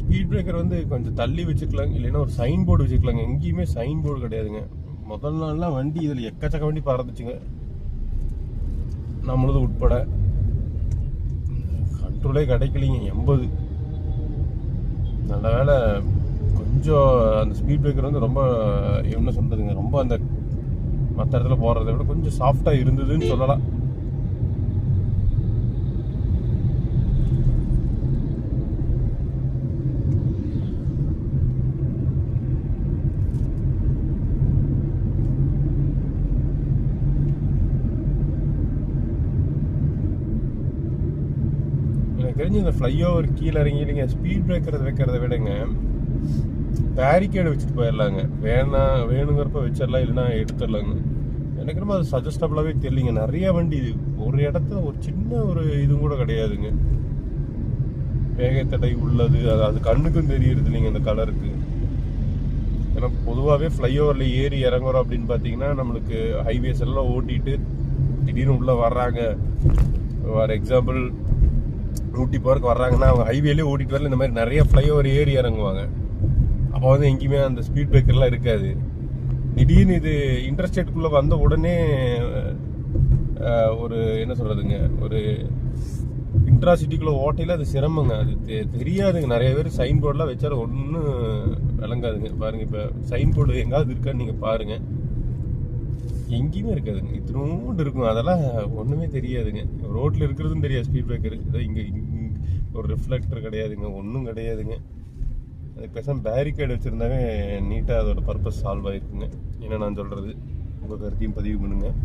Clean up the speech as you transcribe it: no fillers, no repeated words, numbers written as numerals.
Speed breaker வந்து கொஞ்சம் தள்ளி வச்சுக்கலாம், இல்லைன்னா ஒரு சைன் போர்டு வச்சுக்கலாங்க. எங்கேயுமே சைன் போர்டு கிடையாதுங்க. முதல் நாள்லாம் வண்டி இதில் எக்கச்சக்க வண்டி பறந்துச்சுங்க, நம்மளது உட்பட. கண்ட்ரோலே கிடைக்கலிங்க. 80 நல்ல வேலை. கொஞ்சம் அந்த ஸ்பீட் பிரேக்கர் வந்து ரொம்ப என்ன சொல்றதுங்க, ரொம்ப அந்த மற்ற இடத்துல போகிறத விட கொஞ்சம் சாஃப்டாக இருந்ததுன்னு சொல்லலாம். எனக்கு தெரிஞ்சு இந்த ஃப்ளைஓவர் கீழே இறங்கி இல்லைங்க, ஸ்பீட் பிரேக்கர் வைக்கிறத விடங்க பேரிகேடு வச்சுட்டு போயிடலாங்க. வேணுங்கிறப்ப வச்சிடலாம், இல்லைன்னா எடுத்துடலாங்க. எனக்கு ரொம்ப அது சஜஸ்டபுளாகவே தெரியலிங்க. நிறைய வண்டி ஒரு இடத்துல ஒரு சின்ன ஒரு இது கூட கிடையாதுங்க. வேகத்தடை உள்ளது, அது கண்ணுக்கும் தெரியுறது இல்லைங்க இந்த கலருக்கு. ஏன்னா பொதுவாகவே ஃப்ளைஓவரில் ஏறி இறங்குறோம் அப்படின்னு பார்த்தீங்கன்னா, நம்மளுக்கு ஹைவேஸ் எல்லாம் ஓட்டிட்டு திடீர்னு உள்ளே வர்றாங்க. ஃபார் எக்ஸாம்பிள் ஊட்டி போகிறதுக்கு வர்றாங்கன்னா, அவங்க ஹைவேலேயே ஓட்டிட்டு வரல, இந்த மாதிரி நிறைய ஃப்ளைஓவர் ஏறி இறங்குவாங்க. அப்போ வந்து எங்கேயுமே அந்த ஸ்பீட் பிரேக்கர்லாம் இருக்காது. திடீர்னு இது இன்டர்ஸ்டேட்டுக்குள்ளே வந்த உடனே ஒரு என்ன சொல்கிறதுங்க, ஒரு இன்ட்ராசிட்டிக்குள்ளே ஓட்டையில் அது சிரமங்க. அது தெரியாதுங்க. நிறைய பேர் சைன் போர்டெலாம் வச்சாலும் ஒன்றும் விளங்காதுங்க. பாருங்கள், இப்போ சைன் போர்டு எங்காவது இருக்கான்னு நீங்கள் பாருங்கள், எங்கேயுமே இருக்காதுங்க. இத்தினோண்டு இருக்கும், அதெல்லாம் ஒன்றுமே தெரியாதுங்க. ரோட்டில் இருக்கிறதும் தெரியாது ஸ்பீட் பிரேக்கர். இதை இங்கே ஒரு ரிஃப்ளெக்டர் கிடையாதுங்க, ஒன்றும் கிடையாதுங்க. அதுக்கு பேசாமல் பேரிகேடு வச்சுருந்தாவே நீட்டாக அதோட பர்பஸ் சால்வ் ஆகிருக்குங்க. என்ன நான் சொல்கிறது, உங்கள் கருத்தையும் பதிவு பண்ணுங்கள்.